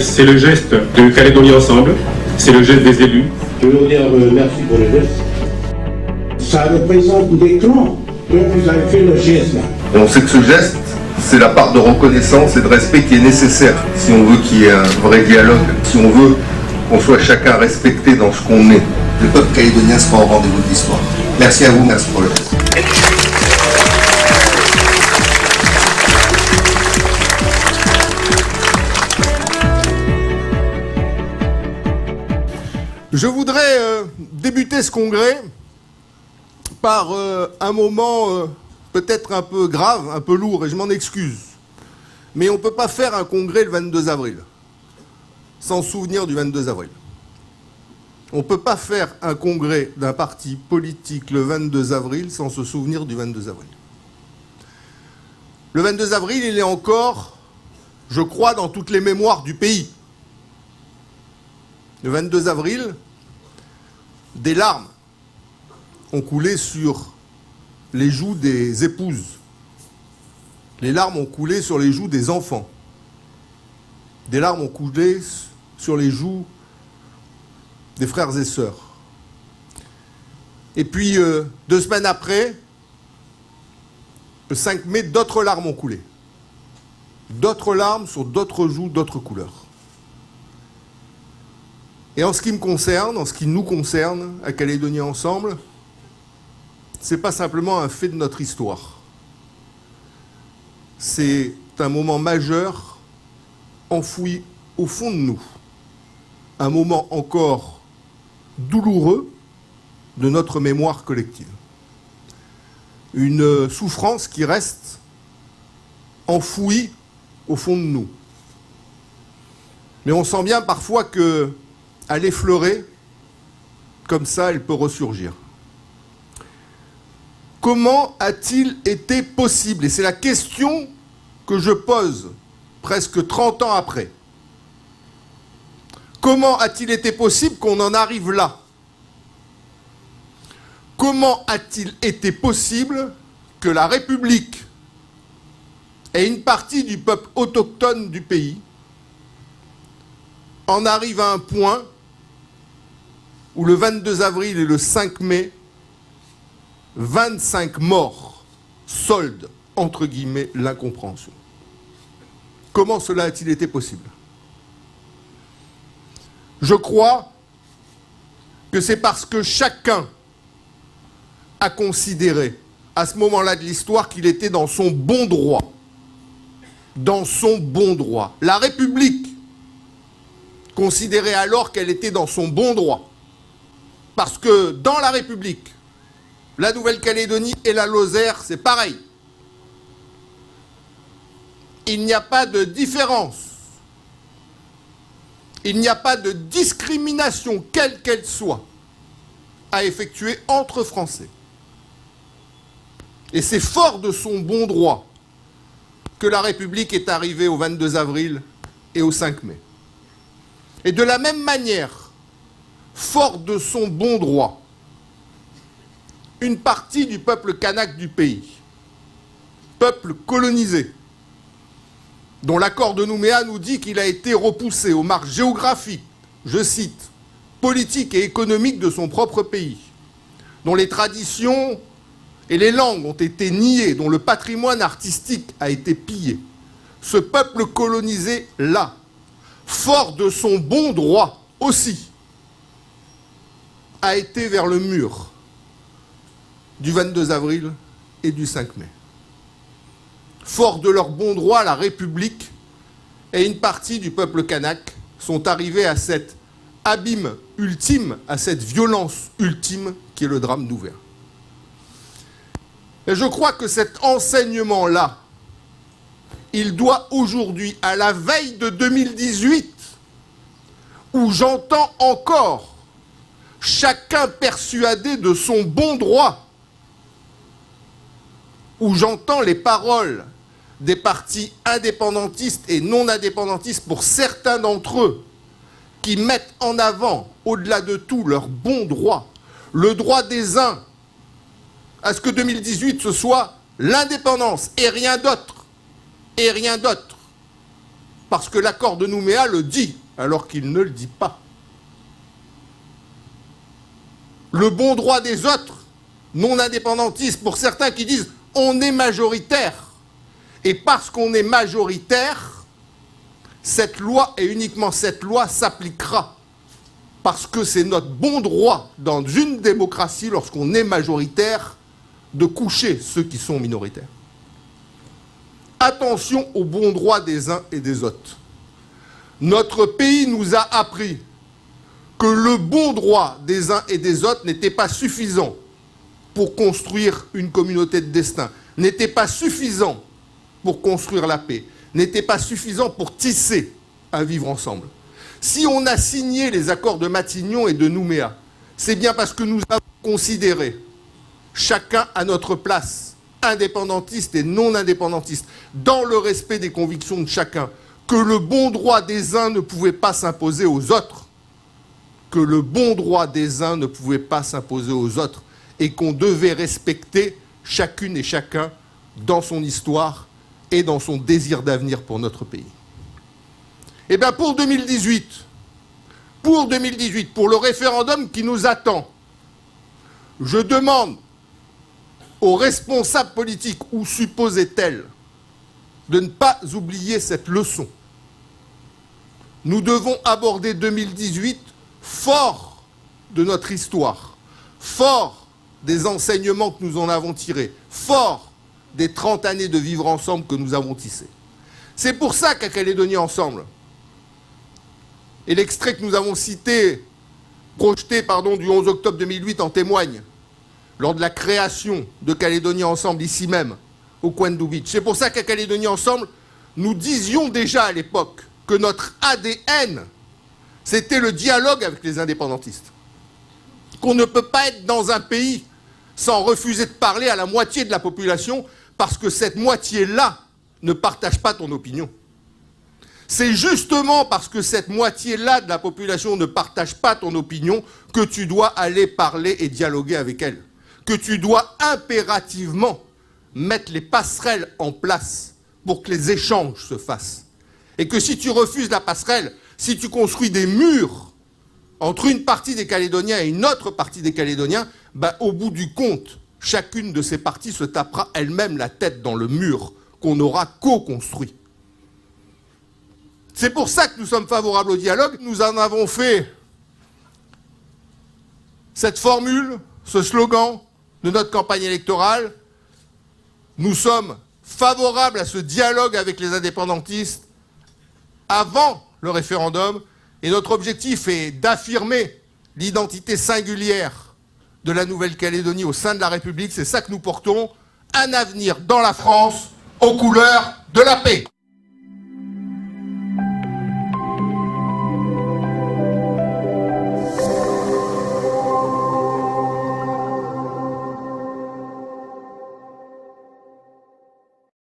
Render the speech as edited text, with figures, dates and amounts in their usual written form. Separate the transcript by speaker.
Speaker 1: C'est le geste de Calédonie Ensemble, c'est le geste des élus.
Speaker 2: Je veux dire merci pour le geste. Ça représente l'écran dont vous avez fait le geste là.
Speaker 3: Et on sait que ce geste, c'est la part de reconnaissance et de respect qui est nécessaire si on veut qu'il y ait un vrai dialogue, si on veut qu'on soit chacun respecté dans ce qu'on est.
Speaker 4: Le peuple calédonien sera au rendez-vous de l'histoire. Merci à vous, merci pour le geste.
Speaker 5: Je voudrais débuter ce congrès par un moment peut-être un peu grave, un peu lourd, et je m'en excuse. Mais on ne peut pas faire un congrès le 22 avril sans se souvenir du 22 avril. On ne peut pas faire un congrès d'un parti politique le 22 avril sans se souvenir du 22 avril. Le 22 avril, il est encore, je crois, dans toutes les mémoires du pays. Le 22 avril, des larmes ont coulé sur les joues des épouses. Les larmes ont coulé sur les joues des enfants. Des larmes ont coulé sur les joues des frères et sœurs. Et puis, 2 semaines après, le 5 mai, d'autres larmes ont coulé. D'autres larmes sur d'autres joues, d'autres couleurs. Et en ce qui me concerne, en ce qui nous concerne, à Calédonie Ensemble, c'est pas simplement un fait de notre histoire. C'est un moment majeur enfoui au fond de nous. Un moment encore douloureux de notre mémoire collective. Une souffrance qui reste enfouie au fond de nous. Mais on sent bien parfois que à l'effleurer, comme ça, elle peut ressurgir. Comment a-t-il été possible? Et c'est la question que je pose presque 30 ans après. Comment a-t-il été possible qu'on en arrive là? Comment a-t-il été possible que la République et une partie du peuple autochtone du pays en arrivent à un point où le 22 avril et le 5 mai, 25 morts soldent, entre guillemets, l'incompréhension. Comment cela a-t-il été possible? Je crois que c'est parce que chacun a considéré, à ce moment-là de l'histoire, qu'il était dans son bon droit. Dans son bon droit. La République considérait alors qu'elle était dans son bon droit. Parce que dans la République, la Nouvelle-Calédonie et la Lozère, c'est pareil. Il n'y a pas de différence. Il n'y a pas de discrimination, quelle qu'elle soit, à effectuer entre Français. Et c'est fort de son bon droit que la République est arrivée au 22 avril et au 5 mai. Et de la même manière, fort de son bon droit, une partie du peuple kanak du pays, peuple colonisé, dont l'accord de Nouméa nous dit qu'il a été repoussé aux marges géographiques, je cite, politiques et économiques de son propre pays, dont les traditions et les langues ont été niées, dont le patrimoine artistique a été pillé. Ce peuple colonisé là, fort de son bon droit aussi, a été vers le mur du 22 avril et du 5 mai. Fort de leur bon droit, la République et une partie du peuple kanak sont arrivés à cet abîme ultime, à cette violence ultime qui est le drame d'Ouvéa. Et je crois que cet enseignement-là, il doit aujourd'hui, à la veille de 2018, où j'entends encore chacun persuadé de son bon droit, où j'entends les paroles des partis indépendantistes et non indépendantistes, pour certains d'entre eux, qui mettent en avant, au-delà de tout, leur bon droit, le droit des uns à ce que 2018 ce soit l'indépendance et rien d'autre, et rien d'autre. parce que l'accord de Nouméa le dit, alors qu'il ne le dit pas. Le bon droit des autres, non indépendantistes, pour certains qui disent « on est majoritaire ». Et parce qu'on est majoritaire, cette loi, et uniquement cette loi, s'appliquera. Parce que c'est notre bon droit, dans une démocratie, lorsqu'on est majoritaire, de coucher ceux qui sont minoritaires. Attention au bon droit des uns et des autres. Notre pays nous a appris que le bon droit des uns et des autres n'était pas suffisant pour construire une communauté de destin, n'était pas suffisant pour construire la paix, n'était pas suffisant pour tisser un vivre ensemble. Si on a signé les accords de Matignon et de Nouméa, c'est bien parce que nous avons considéré, chacun à notre place, indépendantistes et non indépendantistes, dans le respect des convictions de chacun, que le bon droit des uns ne pouvait pas s'imposer aux autres, que le bon droit des uns ne pouvait pas s'imposer aux autres, et qu'on devait respecter chacune et chacun dans son histoire et dans son désir d'avenir pour notre pays. Eh bien, pour 2018, pour le référendum qui nous attend, je demande aux responsables politiques, ou supposait-elle, de ne pas oublier cette leçon. Nous devons aborder 2018 fort de notre histoire, fort des enseignements que nous en avons tirés, fort des 30 années de vivre ensemble que nous avons tissés. C'est pour ça qu'à Calédonie Ensemble, et l'extrait que nous avons cité, projeté du 11 octobre 2008 en témoigne, lors de la création de Calédonie Ensemble, ici même, au coin de Doubitch. C'est pour ça qu'à Calédonie Ensemble, nous disions déjà à l'époque que notre ADN, c'était le dialogue avec les indépendantistes. Qu'on ne peut pas être dans un pays sans refuser de parler à la moitié de la population, parce que cette moitié-là ne partage pas ton opinion. C'est justement parce que cette moitié-là de la population ne partage pas ton opinion que tu dois aller parler et dialoguer avec elle. Que tu dois impérativement mettre les passerelles en place pour que les échanges se fassent. Et que si tu refuses la passerelle, si tu construis des murs entre une partie des Calédoniens et une autre partie des Calédoniens, au bout du compte, chacune de ces parties se tapera elle-même la tête dans le mur qu'on aura co-construit. C'est pour ça que nous sommes favorables au dialogue. Nous en avons fait cette formule, ce slogan de notre campagne électorale. Nous sommes favorables à ce dialogue avec les indépendantistes avant le référendum, et notre objectif est d'affirmer l'identité singulière de la Nouvelle-Calédonie au sein de la République. C'est ça que nous portons, un avenir dans la France aux couleurs de la paix.